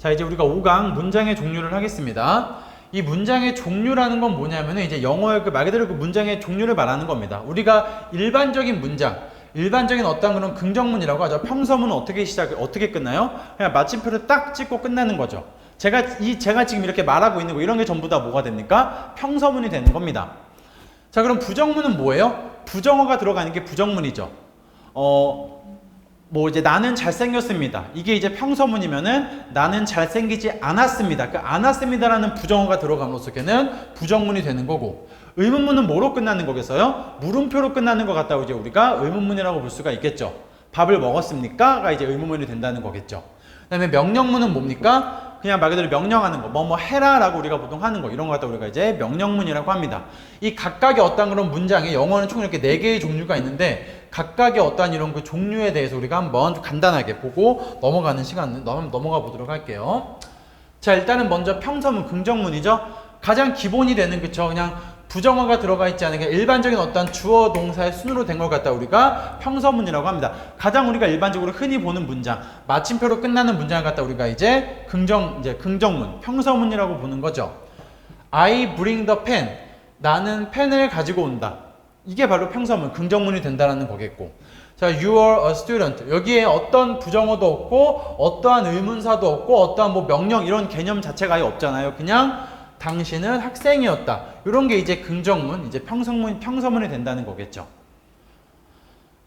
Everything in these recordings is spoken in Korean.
자, 이제 우리가 5강 문장의 종류를 하겠습니다. 이 문장의 종류라는 건 뭐냐면 이제 영어의 말 그대로 그 문장의 종류를 말하는 겁니다. 우리가 일반적인 문장, 일반적인 어떤 그런 긍정문이라고 하죠. 평서문은 어떻게 끝나요? 그냥 마침표를 딱 찍고 끝나는 거죠. 제가 지금 이렇게 말하고 있는 거 이런 게 전부 다 뭐가 됩니까? 평서문이 되는 겁니다. 자, 그럼 부정문은 뭐예요? 부정어가 들어가는 게 부정문이죠. 뭐 이제 나는 잘생겼습니다. 이게 이제 평서문이면은 나는 잘생기지 않았습니다. 그 않았습니다라는 부정어가 들어감으로써 걔는 부정문이 되는 거고, 의문문은 뭐로 끝나는 거겠어요? 물음표로 끝나는 것 같다고 이제 우리가 의문문이라고 볼 수가 있겠죠. 밥을 먹었습니까?가 이제 의문문이 된다는 거겠죠. 그 다음에 명령문은 뭡니까? 그냥 말 그대로 명령하는 거, 뭐 해라 라고 우리가 보통 하는 거, 이런 거 갖다 우리가 이제 명령문이라고 합니다. 이 각각의 어떤 그런 문장에 영어는 총 이렇게 4개의 종류가 있는데, 각각의 어떤 이런 그 종류에 대해서 우리가 한번 좀 간단하게 보고 넘어가는 시간, 넘어가 보도록 할게요. 자, 일단은 먼저 평서문, 긍정문이죠. 가장 기본이 되는, 그쵸, 그냥 부정어가 들어가 있지 않은 일반적인 어떤 주어 동사의 순으로 된 걸 갖다 우리가 평서문이라고 합니다. 가장 우리가 일반적으로 흔히 보는 문장, 마침표로 끝나는 문장을 갖다 우리가 이제 긍정문, 평서문이라고 보는 거죠. I bring the pen. 나는 펜을 가지고 온다. 이게 바로 평서문, 긍정문이 된다는 거겠고. 자, you are a student. 여기에 어떤 부정어도 없고, 어떠한 의문사도 없고, 어떠한 뭐 명령 이런 개념 자체가 아예 없잖아요. 그냥 당신은 학생이었다. 이런 게 이제 긍정문, 이제 평서문이 된다는 거겠죠.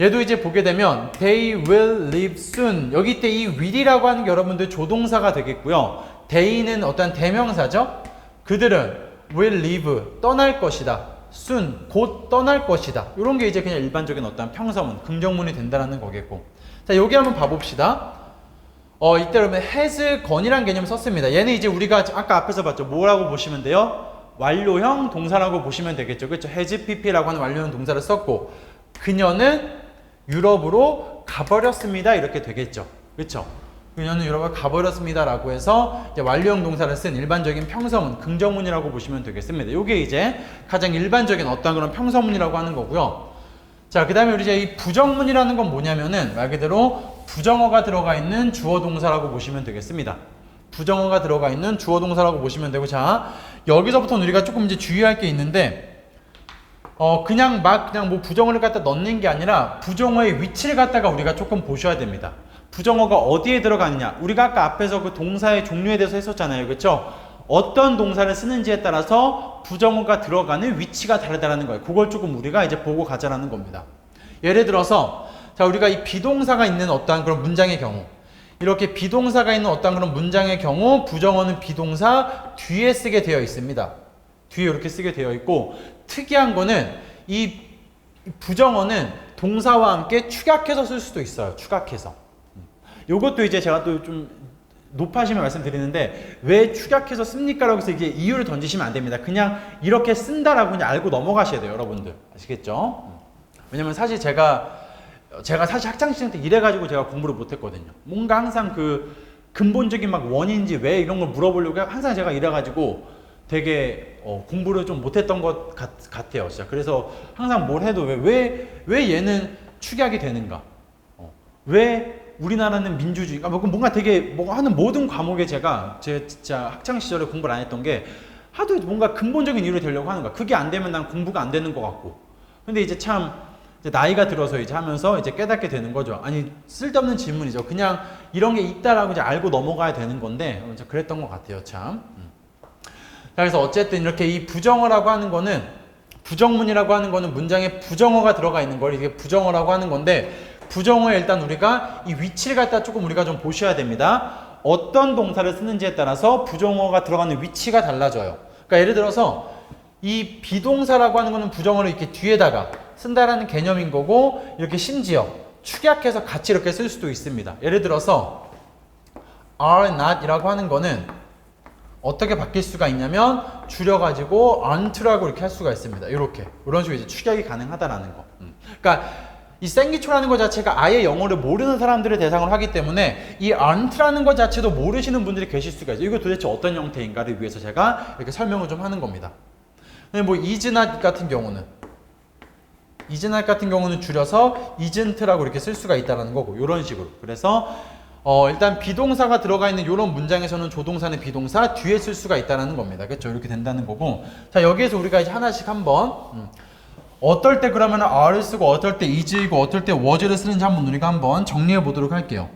얘도 이제 보게 되면 they will leave soon. 여기 때 이 will이라고 하는 게 여러분들 조동사가 되겠고요. they는 어떤 대명사죠. 그들은 will leave, 떠날 것이다. soon, 곧 떠날 것이다. 이런 게 이제 그냥 일반적인 어떤 평서문, 긍정문이 된다는 거겠고. 자, 여기 한번 봐봅시다. 이때 여러분 has gone이라는 개념을 썼습니다. 얘는 이제 우리가 아까 앞에서 봤죠. 뭐라고 보시면 돼요? 완료형 동사라고 보시면 되겠죠. 그렇죠? has pp라고 하는 완료형 동사를 썼고, 그녀는 유럽으로 가버렸습니다. 이렇게 되겠죠. 그렇죠? 그녀는 유럽을 가버렸습니다. 라고 해서 이제 완료형 동사를 쓴 일반적인 평서문, 긍정문이라고 보시면 되겠습니다. 이게 이제 가장 일반적인 어떤 그런 평서문이라고 하는 거고요. 자, 그 다음에 우리 이제 이 부정문이라는 건 뭐냐면은 말 그대로 부정어가 들어가 있는 주어 동사라고 보시면 되겠습니다. 부정어가 들어가 있는 주어 동사라고 보시면 되고, 자, 여기서부터는 우리가 조금 이제 주의할 게 있는데, 그냥 뭐 부정어를 갖다 넣는 게 아니라 부정어의 위치를 갖다가 우리가 조금 보셔야 됩니다. 부정어가 어디에 들어가느냐. 우리가 아까 앞에서 그 동사의 종류에 대해서 했었잖아요. 그렇죠? 어떤 동사를 쓰는지에 따라서 부정어가 들어가는 위치가 다르다는 거예요. 그걸 조금 우리가 이제 보고 가자라는 겁니다. 예를 들어서, 자, 우리가 이 비동사가 있는 어떠한 그런 문장의 경우, 이렇게 비동사가 있는 어떠한 그런 문장의 경우, 부정어는 비동사 뒤에 쓰게 되어 있습니다. 뒤에 이렇게 쓰게 되어 있고, 특이한 거는 이 부정어는 동사와 함께 축약해서 쓸 수도 있어요. 축약해서. 요것도 이제 제가 또 좀 높아지면 말씀드리는데, 왜 축약해서 씁니까? 라고 해서 이게 이유를 던지시면 안 됩니다. 그냥 이렇게 쓴다라고 그냥 알고 넘어가셔야 돼요. 여러분들. 아시겠죠? 왜냐면 사실 제가 사실 학창시절 때 이래가지고 제가 공부를 못했거든요. 뭔가 항상 그 근본적인 막 원인지 왜 이런 걸 물어보려고 항상 제가 이래가지고 되게 공부를 좀 못했던 것 같아요. 진짜. 그래서 항상 뭘 해도 왜 얘는 축약이 되는가? 왜 우리나라는 민주주의가 뭔가 되게 뭔가 하는 모든 과목에 제가 진짜 학창 시절에 공부를 안 했던 게 하도 뭔가 근본적인 이유를 되려고 하는 거야. 그게 안 되면 난 공부가 안 되는 것 같고. 근데 이제 참 이제 나이가 들어서 이제 하면서 이제 깨닫게 되는 거죠. 아니, 쓸데없는 질문이죠. 그냥 이런 게 있다라고 이제 알고 넘어가야 되는 건데 그랬던 것 같아요. 참. 자, 그래서 어쨌든 이렇게 이 부정어라고 하는 거는, 부정문이라고 하는 거는 문장에 부정어가 들어가 있는 걸 이게 부정어라고 하는 건데, 부정어에 일단 우리가 이 위치를 갖다 조금 우리가 좀 보셔야 됩니다. 어떤 동사를 쓰는지에 따라서 부정어가 들어가는 위치가 달라져요. 그러니까 예를 들어서 이 비동사라고 하는 거는 부정어를 이렇게 뒤에다가 쓴다라는 개념인 거고, 이렇게 심지어 축약해서 같이 이렇게 쓸 수도 있습니다. 예를 들어서 are not 이라고 하는 거는 어떻게 바뀔 수가 있냐면 줄여가지고 aren't라고 이렇게 할 수가 있습니다. 이렇게 이런 식으로 이제 축약이 가능하다라는 거. 그러니까 이 생기초라는 것 자체가 아예 영어를 모르는 사람들을 대상으로 하기 때문에 이 aren't라는 것 자체도 모르시는 분들이 계실 수가 있어요. 이거 도대체 어떤 형태인가를 위해서 제가 이렇게 설명을 좀 하는 겁니다. 뭐 is not 같은 경우는 줄여서 isn't라고 이렇게 쓸 수가 있다는 거고, 이런 식으로. 그래서 일단 비동사가 들어가 있는 이런 문장에서는 조동사는 비동사 뒤에 쓸 수가 있다는 겁니다. 그렇죠? 이렇게 된다는 거고. 자, 여기에서 우리가 이제 하나씩 한번 어떨 때 그러면 are를 쓰고 어떨 때 is이고 어떨 때 was를 쓰는지 한번 우리가 한번 정리해 보도록 할게요.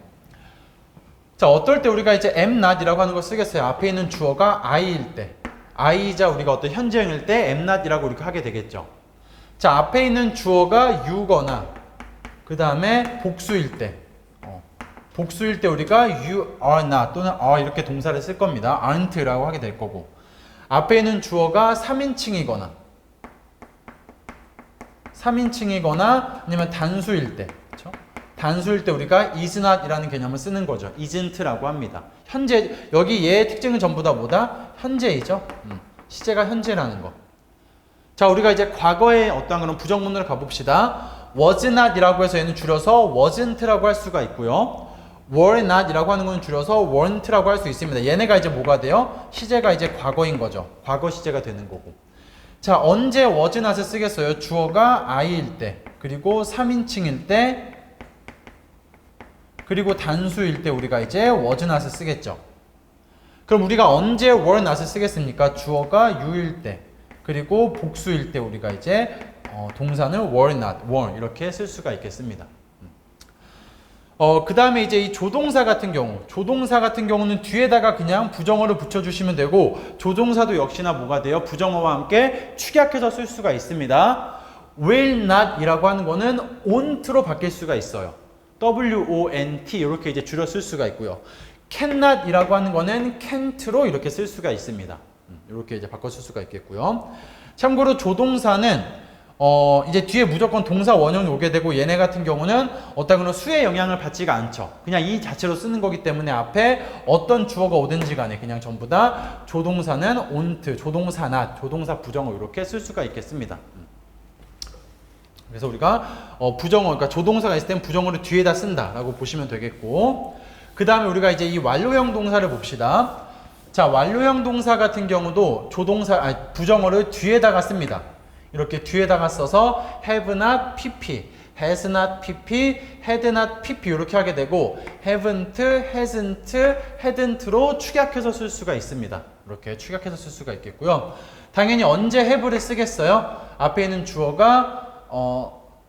자, 어떨 때 우리가 이제 am not이라고 하는 걸 쓰겠어요. 앞에 있는 주어가 I일 때, I이자 우리가 어떤 현재형일 때 am not이라고 우리가 하게 되겠죠. 자, 앞에 있는 주어가 you거나 그 다음에 복수일 때, 복수일 때 우리가 you are not 또는 are 이렇게 동사를 쓸 겁니다. aren't라고 하게 될 거고, 앞에 있는 주어가 3인칭이거나 아니면 단수일 때, 그렇죠? 단수일 때 우리가 is not 이라는 개념을 쓰는 거죠. isn't라고 합니다. 현재, 여기 얘의 특징은 전부 다 뭐다? 현재이죠. 시제가 현재라는 거. 자, 우리가 이제 과거의 어떠한 그런 부정문으로 가봅시다. was not 이라고 해서 얘는 줄여서 wasn't라고 할 수가 있고요. were not 이라고 하는 건 줄여서 weren't라고 할 수 있습니다. 얘네가 이제 뭐가 돼요? 시제가 이제 과거인 거죠. 과거 시제가 되는 거고. 자, 언제 was not을 쓰겠어요? 주어가 I일 때, 그리고 3인칭일 때, 그리고 단수일 때 우리가 이제 was not을 쓰겠죠. 그럼 우리가 언제 were not을 쓰겠습니까? 주어가 you일 때, 그리고 복수일 때 우리가 이제 동사는 were not, were 이렇게 쓸 수가 있겠습니다. 그 다음에 이제 이 조동사 같은 경우는 뒤에다가 그냥 부정어를 붙여주시면 되고, 조동사도 역시나 뭐가 돼요? 부정어와 함께 축약해서 쓸 수가 있습니다. will not 이라고 하는 거는 won't로 바뀔 수가 있어요. wont 이렇게 이제 줄여 쓸 수가 있고요. cannot 이라고 하는 거는 can't로 이렇게 쓸 수가 있습니다. 이렇게 이제 바꿔 쓸 수가 있겠고요. 참고로 조동사는 이제 뒤에 무조건 동사 원형이 오게 되고, 얘네 같은 경우는 어떤 그런 수의 영향을 받지가 않죠. 그냥 이 자체로 쓰는 거기 때문에 앞에 어떤 주어가 오든지 간에 그냥 전부 다 조동사는 ont, 조동사 not, 조동사 부정어 이렇게 쓸 수가 있겠습니다. 그래서 우리가 부정어, 그러니까 조동사가 있을 땐 부정어를 뒤에다 쓴다라고 보시면 되겠고, 그 다음에 우리가 이제 이 완료형 동사를 봅시다. 자, 완료형 동사 같은 경우도 부정어를 뒤에다가 씁니다. 이렇게 뒤에다가 써서 have not pp, has not pp, had not pp 이렇게 하게 되고, haven't, hasn't, hadn't로 축약해서 쓸 수가 있습니다. 이렇게 축약해서 쓸 수가 있겠고요. 당연히 언제 have를 쓰겠어요? 앞에 있는 주어가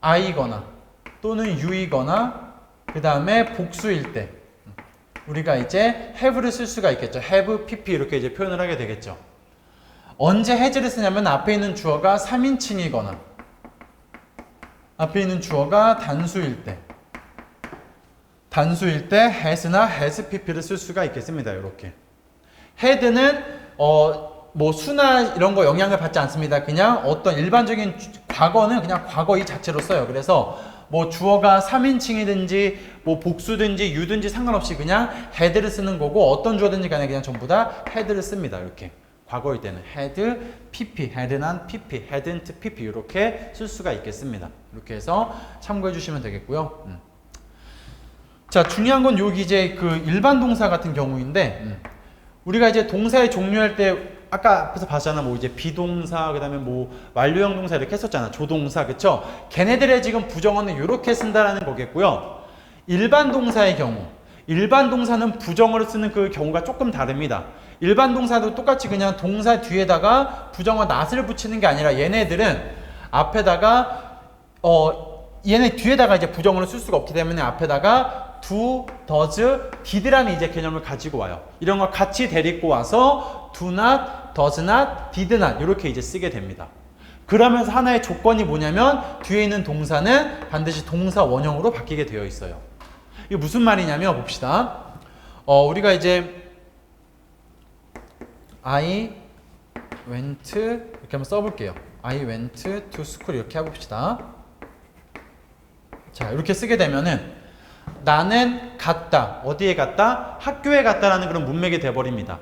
I거나 또는 you이거나 그 다음에 복수일 때 우리가 이제 have를 쓸 수가 있겠죠. have pp 이렇게 이제 표현을 하게 되겠죠. 언제 has를 쓰냐면 앞에 있는 주어가 3인칭이거나 앞에 있는 주어가 단수일 때 has나 has pp를 쓸 수가 있겠습니다. 이렇게 had는 뭐 수나 이런 거 영향을 받지 않습니다. 그냥 어떤 일반적인 과거는 그냥 과거 이 자체로 써요. 그래서 뭐 주어가 3인칭이든지 뭐 복수든지 you든지 상관없이 그냥 had를 쓰는 거고, 어떤 주어든지 간에 그냥 전부 다 had를 씁니다. 이렇게 과거일 때는 had pp, had not pp, hadn't pp 이렇게 쓸 수가 있겠습니다. 이렇게 해서 참고해 주시면 되겠고요. 자, 중요한 건 여기 이제 그 일반 동사 같은 경우인데, 우리가 이제 동사의 종류할 때 아까 앞에서 봤잖아. 뭐 이제 비동사, 그 다음에 뭐 완료형 동사 이렇게 했었잖아. 조동사, 그쵸? 걔네들의 지금 부정어는 이렇게 쓴다라는 거겠고요. 일반 동사의 경우, 일반 동사는 부정어를 쓰는 그 경우가 조금 다릅니다. 일반 동사도 똑같이 그냥 동사 뒤에다가 부정어 not을 붙이는 게 아니라, 얘네들은 앞에다가 얘네 뒤에다가 이제 부정어를 쓸 수가 없기 때문에 앞에다가 do, does, did라는 이제 개념을 가지고 와요. 이런 걸 같이 데리고 와서 do not, does not, did not 이렇게 이제 쓰게 됩니다. 그러면서 하나의 조건이 뭐냐면 뒤에 있는 동사는 반드시 동사 원형으로 바뀌게 되어 있어요. 이게 무슨 말이냐면 봅시다. 우리가 이제 I went 이렇게 한번 써볼게요. I went to school 이렇게 해봅시다. 자, 이렇게 쓰게 되면은 나는 갔다. 어디에 갔다? 학교에 갔다라는 그런 문맥이 돼버립니다.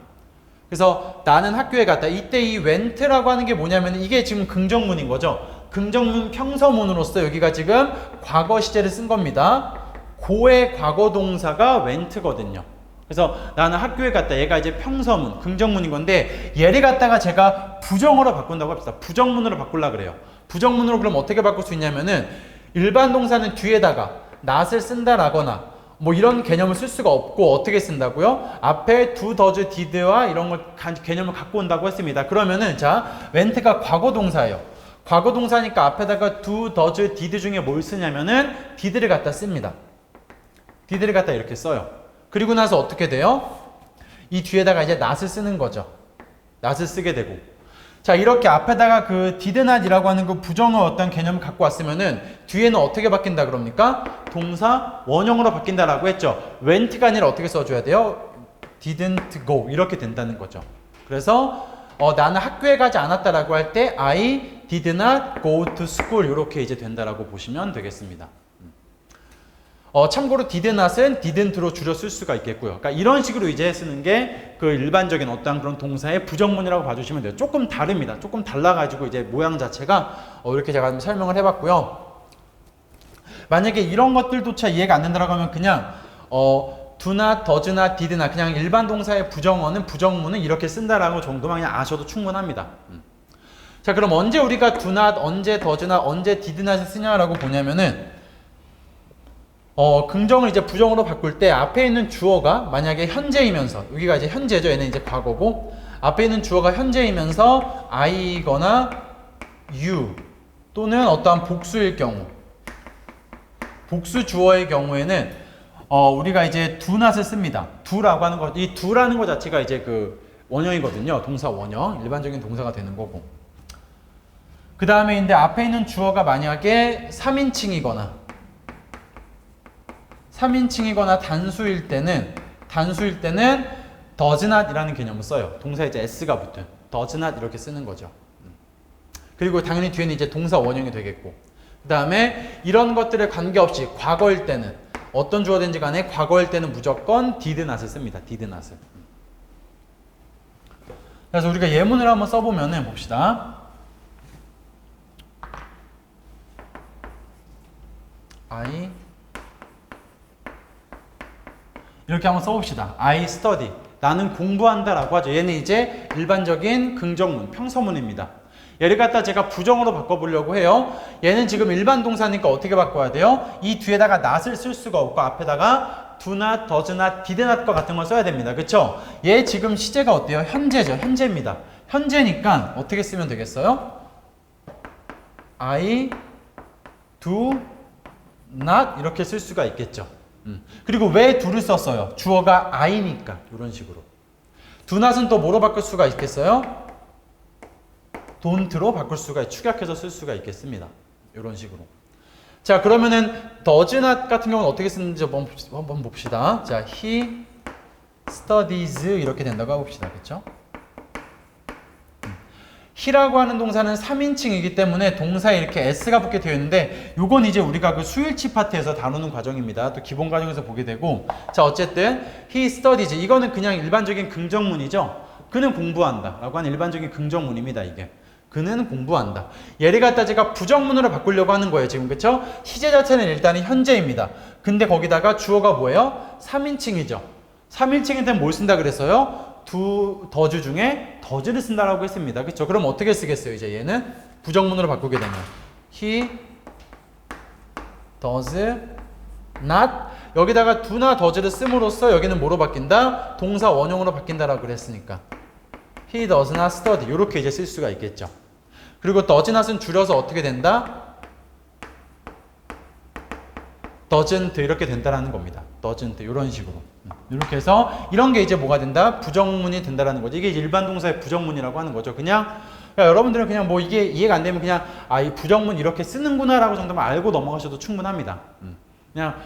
그래서 나는 학교에 갔다. 이때 이 went라고 하는 게 뭐냐면 이게 지금 긍정문인 거죠. 긍정문 평서문으로서 여기가 지금 과거 시제를 쓴 겁니다. 고의 과거 동사가 went거든요. 그래서 나는 학교에 갔다. 얘가 이제 평서문, 긍정문인 건데, 얘를 갖다가 제가 부정어로 바꾼다고 합시다. 부정문으로 바꾸려고 그래요. 부정문으로 그럼 어떻게 바꿀 수 있냐면은 일반 동사는 뒤에다가 not을 쓴다라거나 뭐 이런 개념을 쓸 수가 없고 어떻게 쓴다고요? 앞에 do, does, did와 이런 걸 개념을 갖고 온다고 했습니다. 그러면은 자, went가 과거 동사예요. 과거 동사니까 앞에다가 do, does, did 중에 뭘 쓰냐면은 did를 갖다 씁니다. did를 갖다 이렇게 써요. 그리고 나서 어떻게 돼요? 이 뒤에다가 이제 not을 쓰는 거죠. not을 쓰게 되고. 자, 이렇게 앞에다가 그 did not이라고 하는 그 부정어 어떤 개념을 갖고 왔으면은 뒤에는 어떻게 바뀐다 그럽니까? 동사 원형으로 바뀐다라고 했죠. went가 아니라 어떻게 써줘야 돼요? didn't go 이렇게 된다는 거죠. 그래서 나는 학교에 가지 않았다라고 할 때 I did not go to school 이렇게 이제 된다라고 보시면 되겠습니다. 참고로 did not은 didn't로 줄여 쓸 수가 있겠고요. 그러니까 이런 식으로 이제 쓰는 게 그 일반적인 어떠한 그런 동사의 부정문이라고 봐주시면 돼요. 조금 다릅니다. 조금 달라가지고 이제 모양 자체가 이렇게 제가 좀 설명을 해봤고요. 만약에 이런 것들조차 이해가 안 된다고 하면 그냥 do not, does not, did not 그냥 일반 동사의 부정어는 부정문은 이렇게 쓴다라는 정도만 그냥 아셔도 충분합니다. 자, 그럼 언제 우리가 do not, 언제 does not, 언제 did not을 쓰냐라고 보냐면은 긍정을 이제 부정으로 바꿀 때 앞에 있는 주어가 만약에 현재이면서 여기가 이제 현재죠. 얘는 이제 과거고 앞에 있는 주어가 현재이면서 I거나 you 또는 어떠한 복수일 경우 복수 주어의 경우에는 우리가 이제 do not을 씁니다. do라고 하는 것, 이 do라는 것 자체가 이제 그 원형이거든요. 동사 원형, 일반적인 동사가 되는 거고. 그 다음에 이제 앞에 있는 주어가 만약에 3인칭이거나 단수일 때는 does not 이라는 개념을 써요. 동사에 이제 s가 붙은 does not 이렇게 쓰는 거죠. 그리고 당연히 뒤에는 이제 동사 원형이 되겠고. 그 다음에 이런 것들에 관계없이 과거일 때는 어떤 주어든지 간에 과거일 때는 무조건 did not을 씁니다. did not을. 그래서 우리가 예문을 한번 써보면은 봅시다. I 이렇게 한번 써봅시다. I study. 나는 공부한다 라고 하죠. 얘는 이제 일반적인 긍정문, 평서문입니다. 얘를 갖다 제가 부정으로 바꿔보려고 해요. 얘는 지금 일반 동사니까 어떻게 바꿔야 돼요? 이 뒤에다가 not을 쓸 수가 없고 앞에다가 do not, does not, did not과 같은 걸 써야 됩니다. 그쵸? 얘 지금 시제가 어때요? 현재죠. 현재입니다. 현재니까 어떻게 쓰면 되겠어요? I do not 이렇게 쓸 수가 있겠죠. 그리고 왜 do를 썼어요? 주어가 I니까 이런 식으로. do not은 또 뭐로 바꿀 수가 있겠어요? don't로 바꿀 수가 축약해서 쓸 수가 있겠습니다. 이런 식으로. 자, 그러면은 does not 같은 경우는 어떻게 쓰는지 한번 봅시다. 자, he studies 이렇게 된다고 해봅시다. 그렇죠? he라고 하는 동사는 3인칭이기 때문에 동사에 이렇게 s가 붙게 되어 있는데 요건 이제 우리가 그 수일치 파트에서 다루는 과정입니다. 또 기본 과정에서 보게 되고. 자, 어쨌든 he studies 이거는 그냥 일반적인 긍정문이죠. 그는 공부한다 라고 하는 일반적인 긍정문입니다. 이게 그는 공부한다. 얘를 갖다 제가 부정문으로 바꾸려고 하는 거예요. 지금 그쵸? 시제 자체는 일단은 현재입니다. 근데 거기다가 주어가 뭐예요? 3인칭이죠. 3인칭일 땐 뭘 쓴다 그랬어요? do, does 중에 does를 쓴다라고 했습니다. 그쵸? 그럼 어떻게 쓰겠어요? 이제 얘는 부정문으로 바꾸게 되면 he does not 여기다가 do나 does를 씀으로써 여기는 뭐로 바뀐다? 동사 원형으로 바뀐다라고 그랬으니까 he does not study 이렇게 이제 쓸 수가 있겠죠. 그리고 does not은 줄여서 어떻게 된다? doesn't 이렇게 된다라는 겁니다. doesn't 이런 식으로 이렇게 해서 이런 게 이제 뭐가 된다? 부정문이 된다라는 거죠. 이게 일반 동사의 부정문이라고 하는 거죠. 그냥 여러분들은 그냥 뭐 이게 이해가 안 되면 그냥 이 부정문 이렇게 쓰는구나라고 정도만 알고 넘어가셔도 충분합니다. 그냥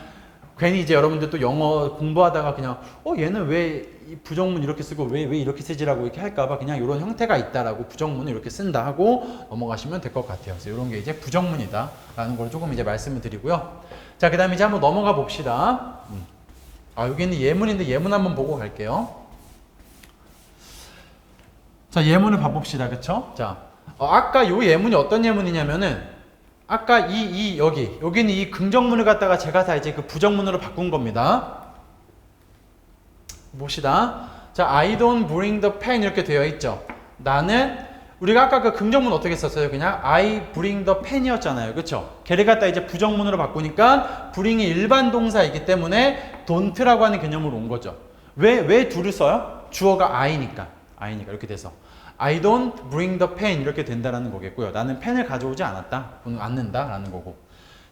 괜히 이제 여러분들 또 영어 공부하다가 그냥 얘는 왜 이 부정문 이렇게 쓰고 왜 이렇게 쓰지라고 이렇게 할까봐 그냥 이런 형태가 있다라고 부정문을 이렇게 쓴다 하고 넘어가시면 될 것 같아요. 그래서 이런 게 이제 부정문이다라는 걸 조금 이제 말씀을 드리고요. 자, 그 다음에 이제 한번 넘어가 봅시다. 여기는 예문인데 예문 한번 보고 갈게요. 자, 예문을 봐봅시다. 그쵸? 자, 아까 요 예문이 어떤 예문이냐면은 아까 여기는 이 긍정문을 갖다가 제가 다 이제 그 부정문으로 바꾼 겁니다. 봅시다. 자, I don't bring the pen 이렇게 되어 있죠. 나는 우리가 아까 그 긍정문 어떻게 썼어요? 그냥 I bring the pen이었잖아요. 그쵸? 걔를 갖다 이제 부정문으로 바꾸니까 bring이 일반 동사이기 때문에 don't라고 하는 개념으로 온 거죠. 왜 do를 써요? 주어가 I니까 이렇게 돼서 I don't bring the pen 이렇게 된다라는 거겠고요. 나는 펜을 가져오지 않는다라는 거고.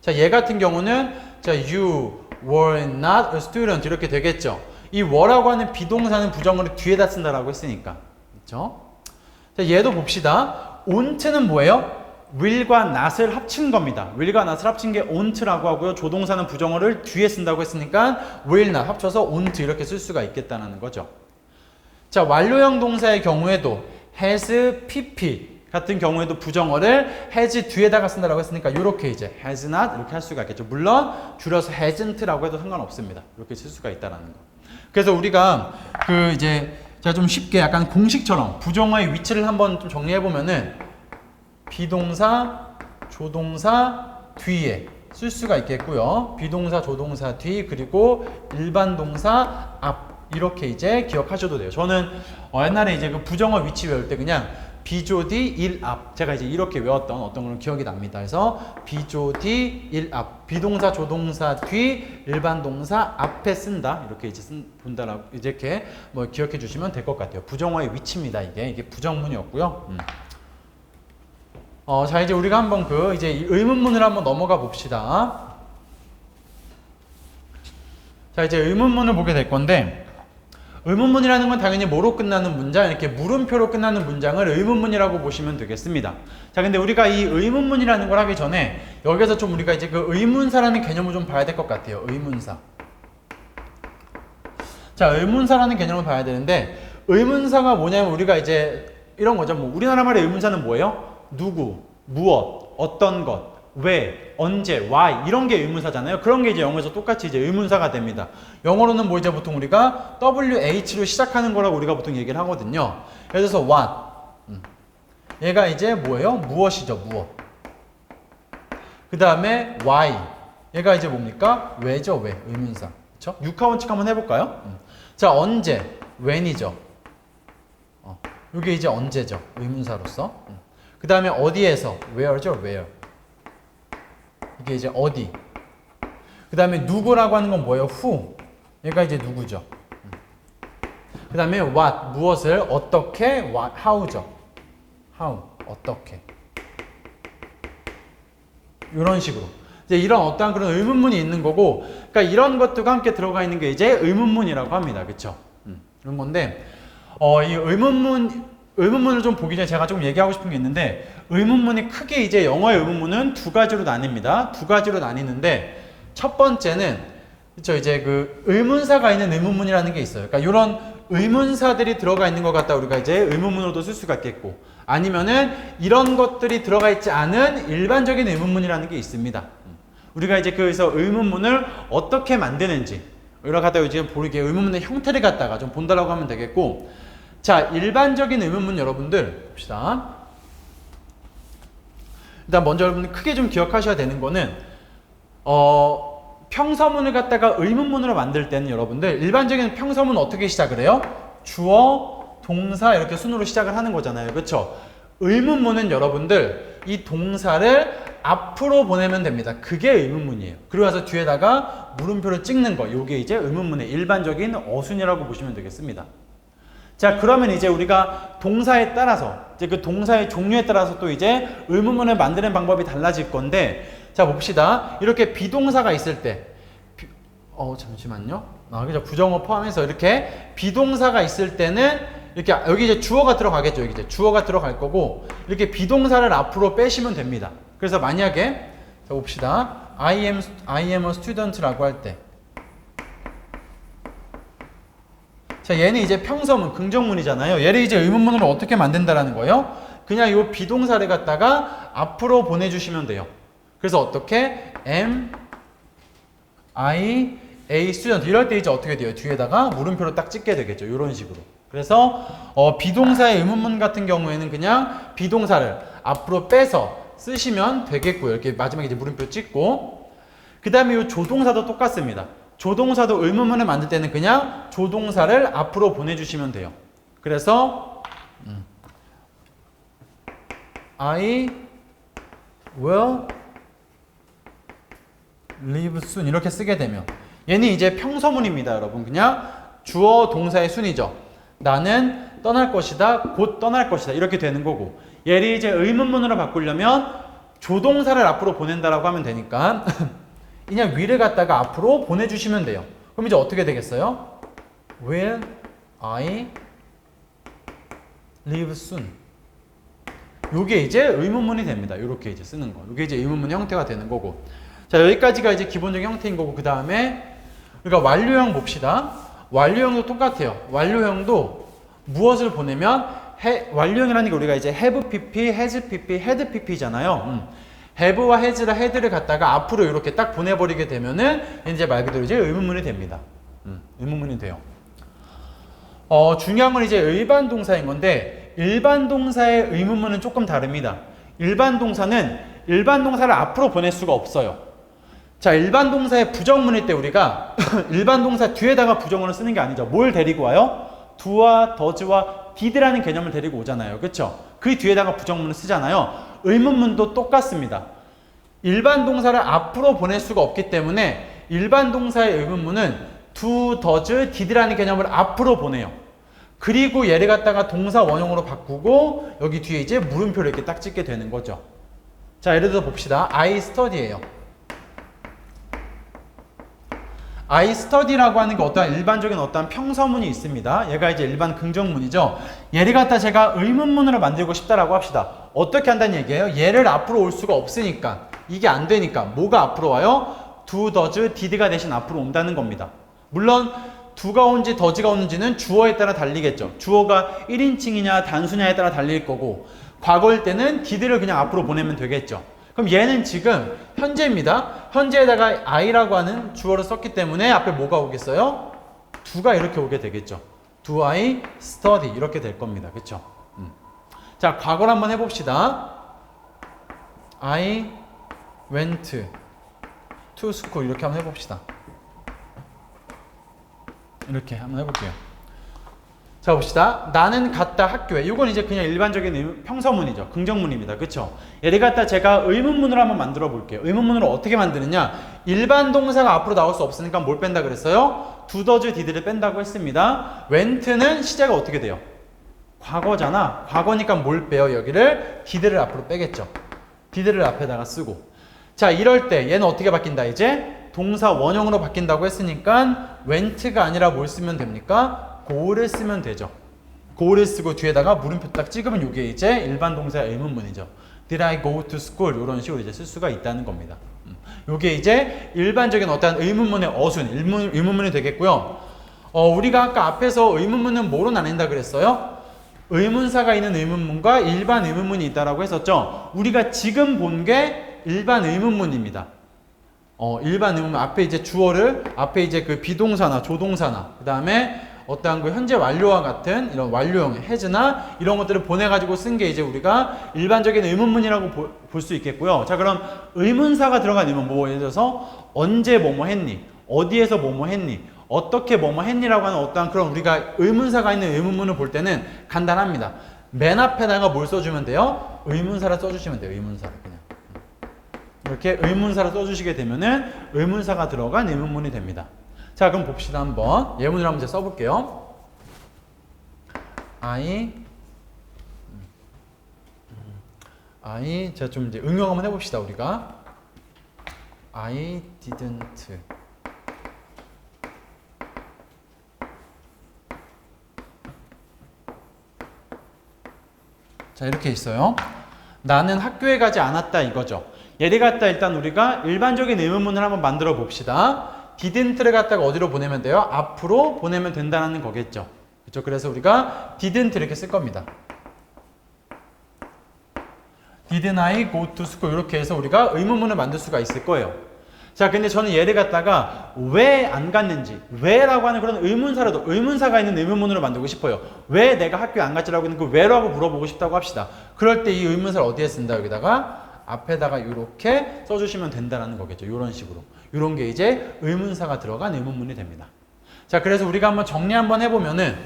자, 얘 같은 경우는 자, you were not a student 이렇게 되겠죠. 이 were라고 하는 비동사는 부정어를 뒤에다 쓴다라고 했으니까. 그렇죠? 자, 얘도 봅시다. on't는 뭐예요? will과 not을 합친 겁니다. will과 not을 합친 게 on't라고 하고요. 조동사는 부정어를 뒤에 쓴다고 했으니까 will not 합쳐서 on't 이렇게 쓸 수가 있겠다는 거죠. 자, 완료형 동사의 경우에도 has, pp 같은 경우에도 부정어를 has 뒤에다가 쓴다라고 했으니까 이렇게 이제 has not 이렇게 할 수가 있겠죠. 물론 줄여서 hasn't라고 해도 상관없습니다. 이렇게 쓸 수가 있다는 거. 그래서 우리가 그 이제 제가 좀 쉽게 약간 공식처럼 부정어의 위치를 한번 좀 정리해 보면은 비동사, 조동사 뒤에 쓸 수가 있겠고요. 비동사, 조동사 뒤 그리고 일반 동사 앞 이렇게 이제 기억하셔도 돼요. 저는 옛날에 이제 그 부정어 위치 외울 때 그냥 비조디 일 앞 제가 이제 이렇게 외웠던 어떤 건 기억이 납니다. 그래서 비조디 일 앞 비동사 조동사 뒤 일반 동사 앞에 쓴다 이렇게 이제 본다라고 이렇게 뭐 기억해 주시면 될 것 같아요. 부정어의 위치입니다. 이게 부정문이었고요. 자 이제 우리가 한번 그 이제 의문문을 한번 넘어가 봅시다. 자 이제 의문문을 보게 될 건데. 의문문이라는 건 당연히 뭐로 끝나는 문장, 이렇게 물음표로 끝나는 문장을 의문문이라고 보시면 되겠습니다. 자, 근데 우리가 이 의문문이라는 걸 하기 전에 여기서 좀 우리가 이제 그 의문사라는 개념을 좀 봐야 될 것 같아요. 의문사. 자, 의문사라는 개념을 봐야 되는데 의문사가 뭐냐면 우리가 이제 이런 거죠. 뭐 우리나라 말의 의문사는 뭐예요? 누구, 무엇, 어떤 것, 왜, 언제, why 이런 게 의문사잖아요. 그런 게 이제 영어에서 똑같이 이제 의문사가 됩니다. 영어로는 뭐 이제 보통 우리가 WH로 시작하는 거라고 우리가 보통 얘기를 하거든요. 예를 들어서 what 얘가 이제 뭐예요? 무엇이죠, 무엇. 그 다음에 why 얘가 이제 뭡니까? 왜죠, 왜. 의문사. 그쵸? 육하원칙 한번 해볼까요? 자, 언제, when이죠. 이게 이제 언제죠, 의문사로서. 그 다음에 어디에서, where죠, where. 이게 이제 어디. 그 다음에 누구라고 하는 건 뭐예요? who. 얘가 이제 누구죠. 그 다음에 what. 무엇을 어떻게. what. how죠. how. 어떻게. 이런 식으로. 이제 이런 어떠한 그런 의문문이 있는 거고, 그러니까 이런 것들과 함께 들어가 있는 게 이제 의문문이라고 합니다. 그쵸? 그런 건데, 이 의문문을 좀 보기 전에 제가 좀 얘기하고 싶은 게 있는데 의문문이 크게 이제 영어의 의문문은 두 가지로 나뉩니다. 두 가지로 나뉘는데 첫 번째는 그쵸 이제 그 의문사가 있는 의문문이라는 게 있어요. 그러니까 이런 의문사들이 들어가 있는 것 같다 우리가 이제 의문문으로도 쓸 수가 있겠고 아니면은 이런 것들이 들어가 있지 않은 일반적인 의문문이라는 게 있습니다. 우리가 이제 그래서 의문문을 어떻게 만드는지 이런 갖다가 이제 보이게 의문문의 형태를 갖다가 좀 본다라고 하면 되겠고 자, 일반적인 의문문 여러분들 봅시다. 일단 먼저 여러분들 크게 좀 기억하셔야 되는 거는 평서문을 갖다가 의문문으로 만들 때는 여러분들 일반적인 평서문 어떻게 시작을 해요? 주어, 동사 이렇게 순으로 시작을 하는 거잖아요. 그렇죠? 의문문은 여러분들 이 동사를 앞으로 보내면 됩니다. 그게 의문문이에요. 그리고 나서 뒤에다가 물음표를 찍는 거. 이게 이제 의문문의 일반적인 어순이라고 보시면 되겠습니다. 자, 그러면 이제 우리가 동사에 따라서, 이제 그 동사의 종류에 따라서 또 이제 의문문을 만드는 방법이 달라질 건데, 자, 봅시다. 이렇게 비동사가 있을 때, 잠시만요. 그죠. 부정어 포함해서 이렇게 비동사가 있을 때는, 이렇게, 여기 이제 주어가 들어가겠죠. 여기 이제 주어가 들어갈 거고, 이렇게 비동사를 앞으로 빼시면 됩니다. 그래서 만약에, 자, 봅시다. I am a student라고 할 때, 자, 얘는 이제 평서문, 긍정문이잖아요. 얘를 이제 의문문으로 어떻게 만든다라는 거예요? 그냥 이 비동사를 갖다가 앞으로 보내주시면 돼요. 그래서 어떻게? am I a student 이럴 때 이제 어떻게 돼요? 뒤에다가 물음표를 딱 찍게 되겠죠. 이런 식으로. 그래서 비동사의 의문문 같은 경우에는 그냥 비동사를 앞으로 빼서 쓰시면 되겠고요. 이렇게 마지막에 이제 물음표 찍고 그 다음에 이 조동사도 똑같습니다. 조동사도 의문문을 만들 때는 그냥 조동사를 앞으로 보내주시면 돼요. 그래서 I will leave soon 이렇게 쓰게 되면 얘는 이제 평서문입니다, 여러분. 그냥 주어 동사의 순이죠. 나는 떠날 것이다, 곧 떠날 것이다 이렇게 되는 거고, 얘를 이제 의문문으로 바꾸려면 조동사를 앞으로 보낸다라고 하면 되니까 그냥 will을 갖다가 앞으로 보내주시면 돼요. 그럼 이제 어떻게 되겠어요? Will I leave soon? 요게 이제 의문문이 됩니다. 요렇게 이제 쓰는 거. 요게 이제 의문문의 형태가 되는 거고. 자, 여기까지가 이제 기본적인 형태인 거고, 그 다음에 우리가 완료형 봅시다. 완료형도 똑같아요. 완료형도 무엇을 보내면 완료형이라는 게 우리가 이제 have pp, has pp, had pp잖아요. have와 has라 had를 갖다가 앞으로 이렇게 딱 보내버리게 되면은 이제 말 그대로 이제 의문문이 됩니다. 의문문이 돼요. 중요한 건 이제 일반 동사인 건데, 일반 동사의 의문문은 조금 다릅니다. 일반 동사는 일반 동사를 앞으로 보낼 수가 없어요. 자, 일반 동사의 부정문일 때 우리가 일반 동사 뒤에다가 부정문을 쓰는 게 아니죠. 뭘 데리고 와요? do와 does와 did라는 개념을 데리고 오잖아요. 그쵸? 그 뒤에다가 부정문을 쓰잖아요. 의문문도 똑같습니다. 일반 동사를 앞으로 보낼 수가 없기 때문에 일반 동사의 의문문은 do, does, did라는 개념을 앞으로 보내요. 그리고 얘를 갖다가 동사 원형으로 바꾸고 여기 뒤에 이제 물음표를 이렇게 딱 찍게 되는 거죠. 자, 예를 들어 봅시다. I study예요. I study라고 하는 게 어떠한 일반적인 어떠한 평서문이 있습니다. 얘가 이제 일반 긍정문이죠. 얘를 갖다 제가 의문문으로 만들고 싶다라고 합시다. 어떻게 한다는 얘기예요? 얘를 앞으로 올 수가 없으니까, 이게 안 되니까 뭐가 앞으로 와요? do, does, did가 대신 앞으로 온다는 겁니다. 물론 do가 온지 does가 오는지는 주어에 따라 달리겠죠. 주어가 1인칭이냐 단수냐에 따라 달릴 거고, 과거일 때는 did를 그냥 앞으로 보내면 되겠죠. 그럼 얘는 지금 현재입니다. 현재에다가 I라고 하는 주어를 썼기 때문에 앞에 뭐가 오겠어요? do가 이렇게 오게 되겠죠. Do I study 이렇게 될 겁니다. 그쵸? 자, 과거를 한번 해봅시다. I went to school 이렇게 한번 해봅시다. 이렇게 한번 해볼게요. 자, 봅시다. 나는 갔다 학교에. 이건 이제 그냥 일반적인 평서문이죠. 긍정문입니다. 그쵸? 얘를 갖다 제가 의문문으로 한번 만들어 볼게요. 의문문으로 어떻게 만드느냐? 일반 동사가 앞으로 나올 수 없으니까 뭘 뺀다 그랬어요? do, does, did를 뺀다고 했습니다. went는 시제가 어떻게 돼요? 과거잖아. 과거니까 뭘 빼요? 여기를 did를 앞으로 빼겠죠. did를 앞에다가 쓰고. 자, 이럴 때 얘는 어떻게 바뀐다 이제? 동사 원형으로 바뀐다고 했으니까 went가 아니라 뭘 쓰면 됩니까? go를 쓰면 되죠. go를 쓰고 뒤에다가 물음표 딱 찍으면 이게 이제 일반 동사의 의문문이죠. Did I go to school? 이런 식으로 이제 쓸 수가 있다는 겁니다. 이게 이제 일반적인 어떤 의문문의 어순, 의문문이 되겠고요. 우리가 아까 앞에서 의문문은 뭐로 나뉜다 그랬어요? 의문사가 있는 의문문과 일반 의문문이 있다라고 했었죠. 우리가 지금 본 게 일반 의문문입니다. 일반 의문문 앞에 이제 주어를, 앞에 이제 그 비동사나 조동사나 그 다음에 어떠한 그 현재 완료와 같은 이런 완료형, has나 이런 것들을 보내가지고 쓴 게 이제 우리가 일반적인 의문문이라고 볼 수 있겠고요. 자, 그럼 의문사가 들어간 의문문, 뭐 예를 들어서 언제 뭐뭐 했니? 어디에서 뭐뭐 했니? 어떻게 뭐뭐 했니라고 하는 어떠한 그런 우리가 의문사가 있는 의문문을 볼 때는 간단합니다. 맨 앞에다가 뭘 써주면 돼요? 의문사를 써주시면 돼요. 의문사를 그냥. 이렇게 의문사를 써주시게 되면은 의문사가 들어간 의문문이 됩니다. 자, 그럼 봅시다 한번. 예문을 한번 제가 써볼게요. 제가 좀 이제 응용 한번 해봅시다 우리가. I didn't. 자, 이렇게 있어요. 나는 학교에 가지 않았다 이거죠. 얘를 갖다 일단 우리가 일반적인 의문문을 한번 만들어 봅시다. didn't를 갖다가 어디로 보내면 돼요? 앞으로 보내면 된다는 거겠죠. 그렇죠? 그래서 우리가 didn't 이렇게 쓸 겁니다. Didn't I go to school? 이렇게 해서 우리가 의문문을 만들 수가 있을 거예요. 자, 근데 저는 얘를 갖다가 왜 안 갔는지, 왜라고 하는 그런 의문사라도 의문사가 있는 의문문으로 만들고 싶어요. 왜 내가 학교에 안 갔지라고 하는 그 왜라고 물어보고 싶다고 합시다. 그럴 때 이 의문사를 어디에 쓴다? 여기다가 앞에다가 이렇게 써주시면 된다는 거겠죠. 이런 식으로. 이런 게 이제 의문사가 들어간 의문문이 됩니다. 자, 그래서 우리가 한번 정리 한번 해보면은,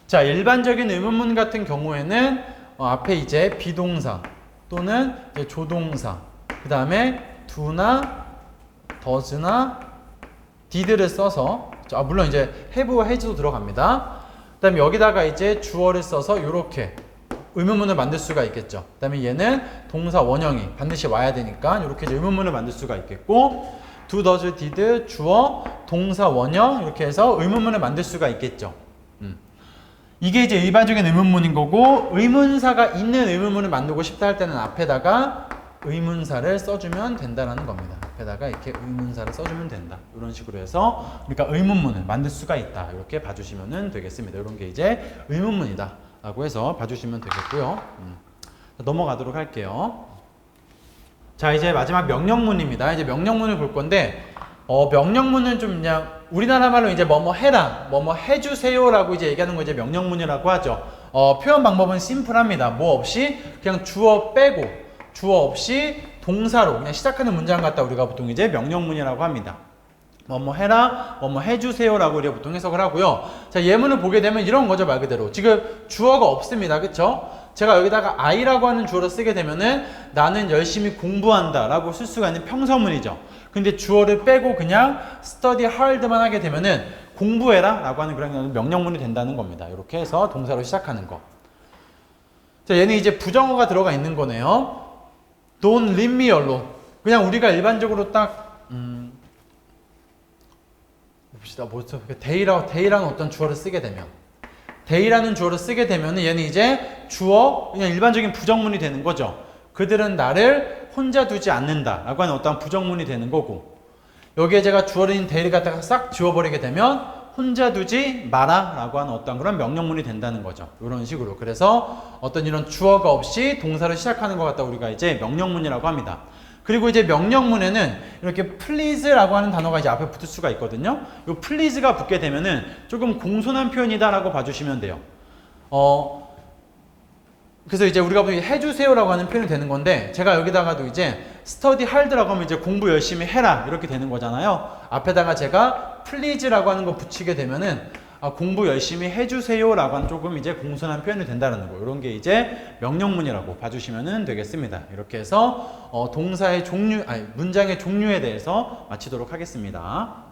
자, 일반적인 의문문 같은 경우에는 앞에 이제 비동사 또는 이제 조동사, 그 다음에 do나 does나 did를 써서 물론 이제 have와 has도 들어갑니다. 그다음에 여기다가 이제 주어를 써서 이렇게 의문문을 만들 수가 있겠죠. 그다음에 얘는 동사 원형이 반드시 와야 되니까 이렇게 이제 의문문을 만들 수가 있겠고 do, does, did, 주어, 동사 원형 이렇게 해서 의문문을 만들 수가 있겠죠. 이게 이제 일반적인 의문문인 거고 의문사가 있는 의문문을 만들고 싶다 할 때는 앞에다가 의문사를 써주면 된다라는 겁니다. 앞에다가 이렇게 의문사를 써주면 된다. 이런 식으로 해서 그러니까 의문문을 만들 수가 있다. 이렇게 봐주시면 되겠습니다. 이런 게 이제 의문문이다 라고 해서 봐주시면 되겠고요. 넘어가도록 할게요. 자, 이제 마지막 명령문입니다. 이제 명령문을 볼 건데 명령문은 좀 그냥 우리나라 말로 이제 뭐뭐 해라, 뭐뭐 해주세요라고 이제 얘기하는 거 이제 명령문이라고 하죠. 표현 방법은 심플합니다. 뭐 없이 그냥 주어 빼고 주어 없이 동사로 그냥 시작하는 문장 갖다 우리가 보통 이제 명령문이라고 합니다. 뭐뭐 해라, 뭐뭐 해주세요라고 우리가 보통 해석을 하고요. 자, 예문을 보게 되면 이런 거죠, 말 그대로. 지금 주어가 없습니다, 그쵸? 제가 여기다가 I라고 하는 주어를 쓰게 되면은 나는 열심히 공부한다라고 쓸 수가 있는 평서문이죠. 근데 주어를 빼고 그냥 study hard만 하게 되면은 공부해라라고 하는 그런 명령문이 된다는 겁니다. 이렇게 해서 동사로 시작하는 거. 자, 얘는 이제 부정어가 들어가 있는 거네요. Don't leave me alone. 그냥 우리가 일반적으로 딱 봅시다. day라는 어떤 주어를 쓰게 되면 day라는 주어를 쓰게 되면 얘는 이제 주어 그냥 일반적인 부정문이 되는 거죠. 그들은 나를 혼자 두지 않는다 라고 하는 어떤 부정문이 되는 거고 여기에 제가 주어인 day를 갖다가 싹 지워버리게 되면 혼자 두지 마라 라고 하는 어떤 그런 명령문이 된다는 거죠. 이런 식으로. 그래서 어떤 이런 주어가 없이 동사를 시작하는 것 같다 우리가 이제 명령문이라고 합니다. 그리고 이제 명령문에는 이렇게 please라고 하는 단어가 이제 앞에 붙을 수가 있거든요. 이 please가 붙게 되면은 조금 공손한 표현이다라고 봐주시면 돼요. 그래서 이제 우리가 보기 해주세요라고 하는 표현이 되는 건데 제가 여기다가도 이제 study hard라고 하면 이제 공부 열심히 해라 이렇게 되는 거잖아요. 앞에다가 제가 please라고 하는 거 붙이게 되면은 공부 열심히 해주세요라고 하는 조금 이제 공손한 표현이 된다는 거. 이런 게 이제 명령문이라고 봐주시면 되겠습니다. 이렇게 해서 동사의 종류, 문장의 종류에 대해서 마치도록 하겠습니다.